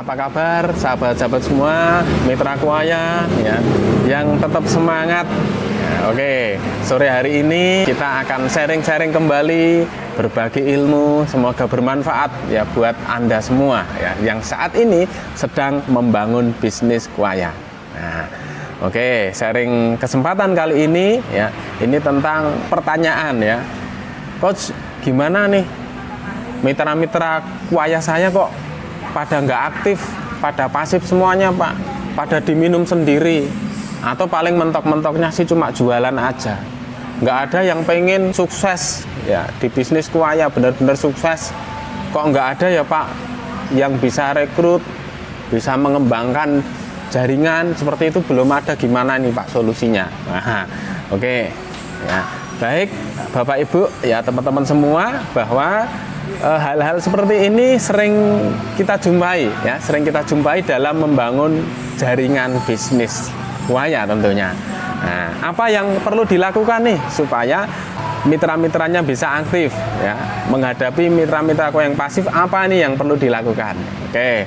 apa kabar sahabat-sahabat semua, mitra Kuaya ya, yang tetap semangat. Ya, oke, sore hari ini kita akan sharing-sharing kembali, berbagi ilmu, semoga bermanfaat ya buat Anda semua ya, yang saat ini sedang membangun bisnis Kuaya. Nah, oke, sharing kesempatan kali ini ya, ini tentang pertanyaan ya. Coach, gimana nih mitra-mitra Kuaya saya kok pada nggak aktif, pada pasif semuanya Pak, pada diminum sendiri, atau paling mentok-mentoknya sih cuma jualan aja. Nggak ada yang pengen sukses ya di bisnis Kuaya, benar-benar sukses. Kok nggak ada ya Pak yang bisa rekrut, bisa mengembangkan jaringan seperti itu, belum ada. Gimana nih Pak solusinya? Nah, oke ya, baik Bapak Ibu ya, teman-teman semua, bahwa hal-hal seperti ini sering kita jumpai ya, sering kita jumpai dalam membangun jaringan bisnis Kuaya tentunya. Nah, apa yang perlu dilakukan nih supaya mitra-mitranya bisa aktif ya menghadapi mitra-mitra yang pasif? Apa nih yang perlu dilakukan? Oke,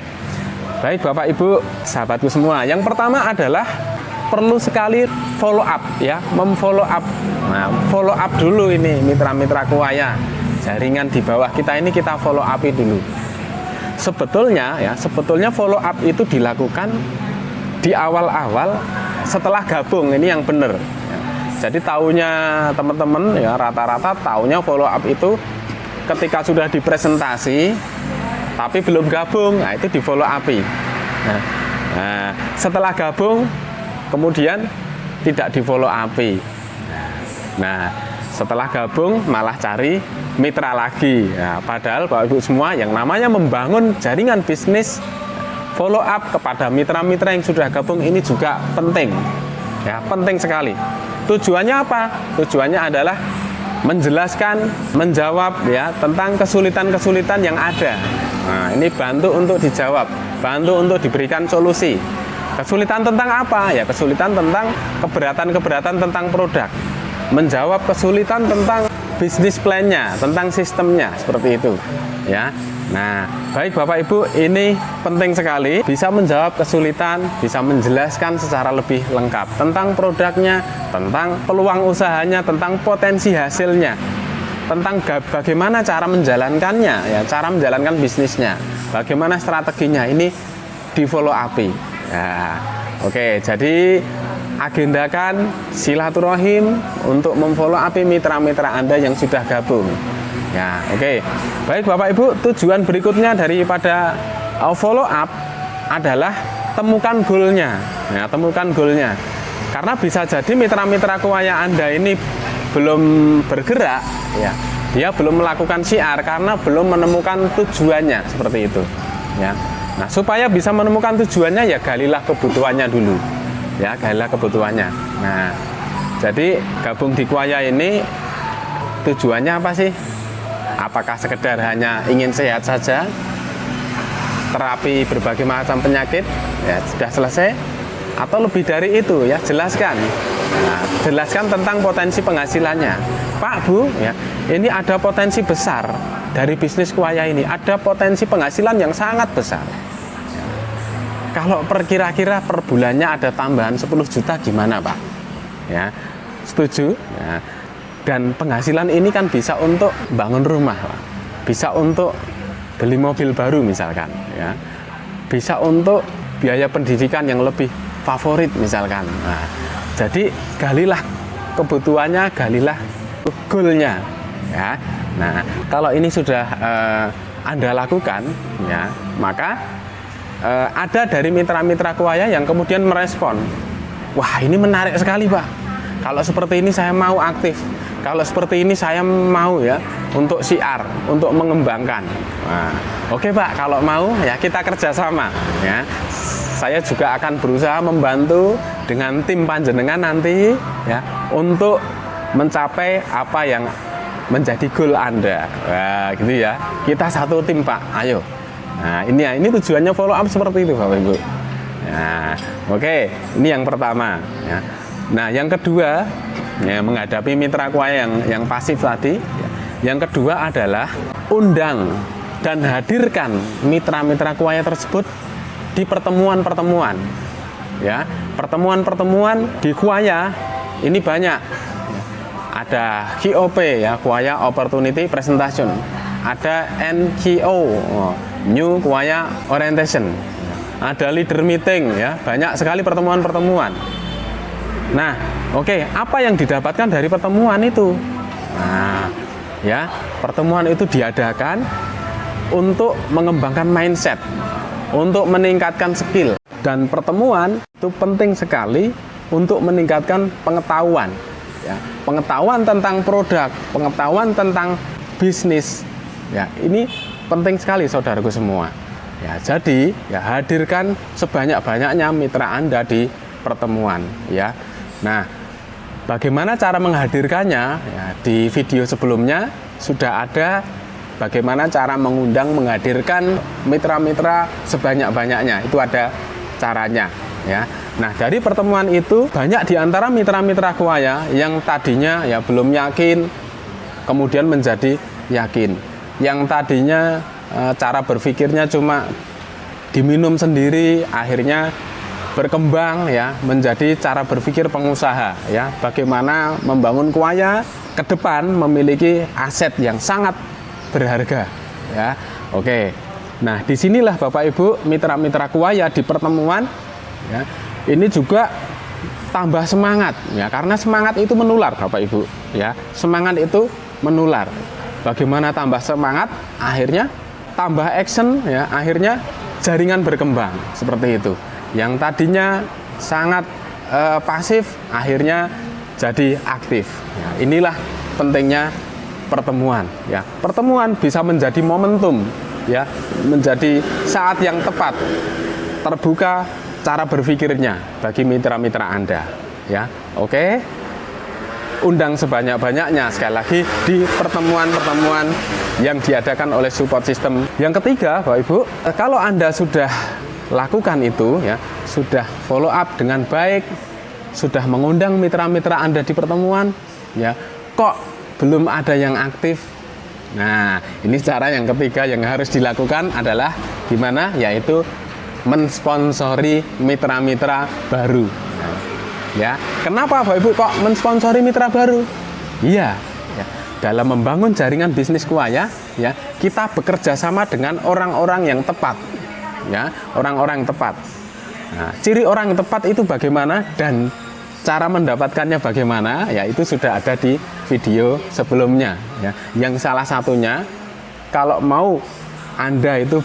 baik Bapak Ibu, sahabatku semua, yang pertama adalah perlu sekali follow up ya, memfollow up. Nah, follow up dulu ini mitra-mitra Kuaya, jaringan di bawah kita ini kita follow up dulu. Sebetulnya ya, sebetulnya follow up itu dilakukan di awal-awal setelah gabung, ini yang benar. Jadi tahunya teman-teman ya, rata-rata tahunya follow up itu ketika sudah dipresentasi tapi belum gabung, nah itu di follow up. Nah, setelah gabung kemudian tidak di follow up. Nah, setelah gabung malah cari mitra lagi. Nah, padahal Bapak Ibu semua, yang namanya membangun jaringan bisnis, follow up kepada mitra-mitra yang sudah gabung ini juga penting. Ya, penting sekali. Tujuannya apa? Tujuannya adalah menjelaskan, menjawab ya tentang kesulitan-kesulitan yang ada. Nah, ini bantu untuk dijawab, bantu untuk diberikan solusi. Kesulitan tentang apa? Ya, kesulitan tentang keberatan-keberatan tentang produk. Menjawab kesulitan tentang bisnis plan-nya, tentang sistemnya, seperti itu ya. Nah, baik Bapak Ibu, ini penting sekali bisa menjawab kesulitan, bisa menjelaskan secara lebih lengkap tentang produknya, tentang peluang usahanya, tentang potensi hasilnya, tentang bagaimana cara menjalankannya ya, cara menjalankan bisnisnya, bagaimana strateginya, ini di follow up ya. Oke, jadi agendakan silaturahim untuk memfollow up mitra-mitra Anda yang sudah gabung. Ya, oke. Baik Bapak Ibu, tujuan berikutnya daripada follow up adalah temukan goalnya. Ya, temukan goalnya. Karena bisa jadi mitra-mitra Kuaya Anda ini belum bergerak, ya. Dia belum melakukan syiar karena belum menemukan tujuannya, seperti itu. Ya. Nah, supaya bisa menemukan tujuannya ya galilah kebutuhannya dulu. Ya, galilah kebutuhannya. Nah, jadi gabung di Kuaya ini tujuannya apa sih? Apakah sekedar hanya ingin sehat saja, terapi berbagai macam penyakit ya sudah selesai, atau lebih dari itu ya? Jelaskan. Nah, jelaskan tentang potensi penghasilannya. Pak, Bu, ya, ini ada potensi besar dari bisnis Kuaya ini, ada potensi penghasilan yang sangat besar. Kalau kira-kira per bulannya ada tambahan 10 juta gimana Pak? Ya, setuju? Ya. Dan penghasilan ini kan bisa untuk bangun rumah, Pak. Bisa untuk beli mobil baru misalkan, ya. Bisa untuk biaya pendidikan yang lebih favorit misalkan. Nah, jadi galilah kebutuhannya, galilah goalnya, ya. Nah, kalau ini sudah Anda lakukan, ya, maka ada dari mitra-mitra Kuaya yang kemudian merespon, wah ini menarik sekali Pak, kalau seperti ini saya mau aktif, kalau seperti ini saya mau ya untuk syiar, untuk mengembangkan. Nah, oke Pak, kalau mau ya kita kerjasama ya. Saya juga akan berusaha membantu dengan tim panjenengan nanti ya untuk mencapai apa yang menjadi goal Anda. Nah, gitu ya. Kita satu tim Pak, ayo. Nah, ini tujuannya follow up seperti itu Bapak Ibu. Nah, oke, ini yang pertama ya. Nah, yang kedua ya, menghadapi mitra Kuaya yang pasif tadi ya. Yang kedua adalah undang dan hadirkan mitra-mitra Kuaya tersebut di pertemuan-pertemuan. Ya, pertemuan-pertemuan di Kuaya ini banyak. Ada KOP ya, Kuaya Opportunity Presentation. Ada NKO, New Kuaya Orientation. Ada leader meeting ya, banyak sekali pertemuan-pertemuan. Nah, oke, apa yang didapatkan dari pertemuan itu? Nah, ya, pertemuan itu diadakan untuk mengembangkan mindset, untuk meningkatkan skill. Dan pertemuan itu penting sekali untuk meningkatkan pengetahuan, ya, pengetahuan tentang produk, pengetahuan tentang bisnis. Ya, ini penting sekali saudaraku semua. Ya, jadi ya hadirkan sebanyak-banyaknya mitra Anda di pertemuan. Ya, nah, bagaimana cara menghadirkannya? Ya, di video sebelumnya sudah ada bagaimana cara menghadirkan mitra-mitra sebanyak-banyaknya. Itu ada caranya, ya. Nah, dari pertemuan itu banyak di antara mitra-mitra Kuaya yang tadinya ya belum yakin, kemudian menjadi yakin. Yang tadinya cara berpikirnya cuma diminum sendiri, akhirnya berkembang ya menjadi cara berpikir pengusaha, ya. Bagaimana membangun Kuaya ke depan memiliki aset yang sangat berharga, ya. Oke. Nah, disinilah Bapak Ibu mitra-mitra Kuaya di pertemuan, ya, ini juga tambah semangat, ya, karena semangat itu menular Bapak Ibu, ya, semangat itu menular. Bagaimana tambah semangat? Akhirnya tambah action, ya, akhirnya jaringan berkembang seperti itu. Yang tadinya sangat pasif, akhirnya jadi aktif. Ya, inilah pentingnya pertemuan, ya. Pertemuan bisa menjadi momentum, ya, menjadi saat yang tepat terbuka cara berpikirnya bagi mitra-mitra Anda, ya. Oke, undang sebanyak-banyaknya sekali lagi di pertemuan-pertemuan yang diadakan oleh support system. Yang ketiga, Bapak Ibu, kalau Anda sudah lakukan itu, ya, sudah follow up dengan baik, sudah mengundang mitra-mitra Anda di pertemuan, ya, kok belum ada yang aktif. Nah, ini cara yang ketiga yang harus dilakukan adalah gimana? Yaitu mensponsori mitra-mitra baru. Nah, ya, kenapa Bapak Ibu kok mensponsori mitra baru? Iya, ya, dalam membangun jaringan bisnis Kuaya, ya, kita bekerja sama dengan orang-orang yang tepat, ya, orang-orang yang tepat. Nah, ciri orang yang tepat itu bagaimana dan cara mendapatkannya bagaimana, ya, itu sudah ada di video sebelumnya, ya. Yang salah satunya, kalau mau Anda itu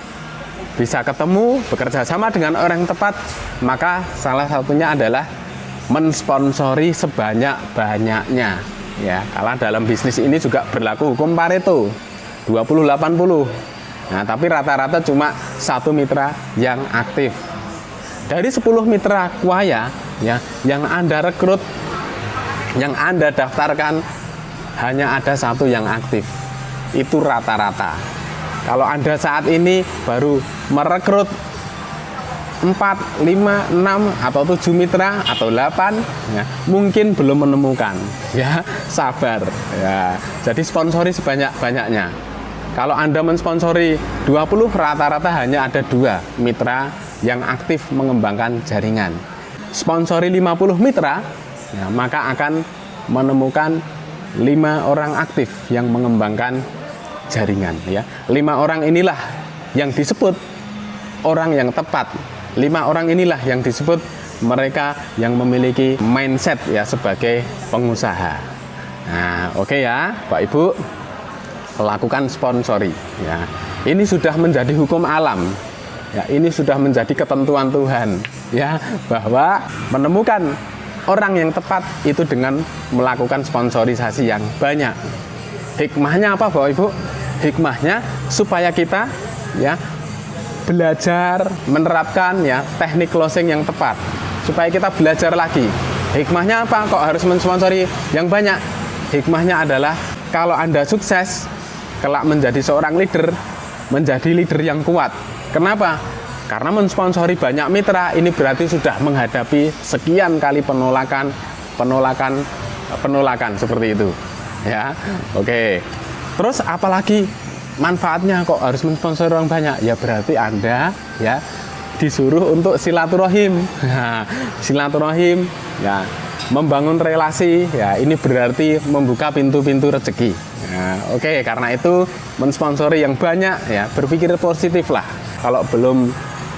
bisa ketemu, bekerja sama dengan orang yang tepat, maka salah satunya adalah mensponsori sebanyak-banyaknya, ya. Kalau dalam bisnis ini juga berlaku hukum Pareto 20-80. Nah, tapi rata-rata cuma 1 mitra yang aktif. Dari 10 mitra Kuaya, ya, yang Anda rekrut, yang Anda daftarkan, hanya ada 1 yang aktif. Itu rata-rata. Kalau Anda saat ini baru merekrut 4, 5, 6 atau 7 mitra atau 8, ya, mungkin belum menemukan, ya, sabar, ya. Jadi sponsori sebanyak-banyaknya. Kalau Anda mensponsori 20, rata-rata hanya ada 2 mitra yang aktif mengembangkan jaringan. Sponsori 50 mitra, ya, maka akan menemukan 5 orang aktif yang mengembangkan jaringan, ya. 5 orang inilah yang disebut orang yang tepat. 5 orang inilah yang disebut mereka yang memiliki mindset, ya, sebagai pengusaha. Nah, oke, ya, Pak Ibu, lakukan sponsori, ya. Ini sudah menjadi hukum alam, ya, ini sudah menjadi ketentuan Tuhan, ya, bahwa menemukan orang yang tepat itu dengan melakukan sponsorisasi yang banyak. Hikmahnya apa, Bapak Ibu? Hikmahnya supaya kita, ya, belajar menerapkan, ya, teknik closing yang tepat, supaya kita belajar lagi. Hikmahnya apa kok harus mensponsori yang banyak? Hikmahnya adalah kalau Anda sukses kelak menjadi seorang leader, menjadi leader yang kuat. Kenapa? Karena mensponsori banyak mitra ini berarti sudah menghadapi sekian kali penolakan seperti itu, ya. Oke. Terus apalagi manfaatnya kok harus mensponsori orang banyak? Ya berarti Anda, ya, disuruh untuk silaturahim. Nah, silaturahim ya, membangun relasi ya, ini berarti membuka pintu-pintu rezeki. Nah, oke, karena itu mensponsori yang banyak ya, berpikir positif lah. Kalau belum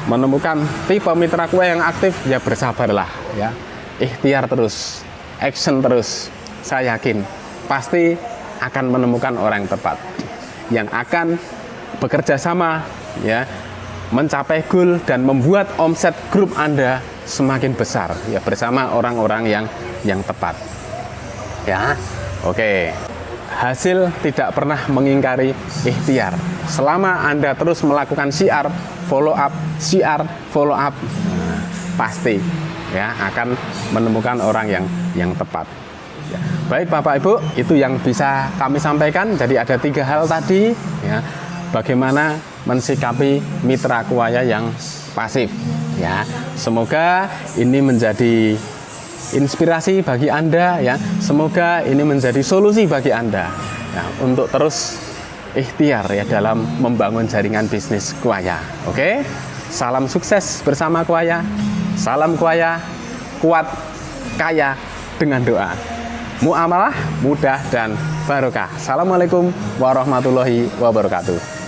menemukan tipe mitra kue yang aktif ya bersabarlah ya. Ikhtiar terus, action terus. Saya yakin pasti akan menemukan orang yang tepat yang akan bekerja sama ya, mencapai goal dan membuat omset grup Anda semakin besar ya, bersama orang-orang yang tepat. Ya. Oke. Hasil tidak pernah mengingkari ikhtiar. Selama Anda terus melakukan syiar, follow up, pasti ya akan menemukan orang yang tepat. Ya. Baik Bapak Ibu, itu yang bisa kami sampaikan. Jadi ada 3 hal tadi ya, bagaimana mensikapi mitra kuaya yang pasif ya. Semoga ini menjadi inspirasi bagi Anda ya. Semoga ini menjadi solusi bagi Anda ya, untuk terus ikhtiar ya dalam membangun jaringan bisnis kuaya. Oke? Salam sukses bersama kuaya. Salam kuaya, kuat, kaya dengan doa. Muamalah mudah dan barokah. Assalamualaikum warahmatullahi wabarakatuh.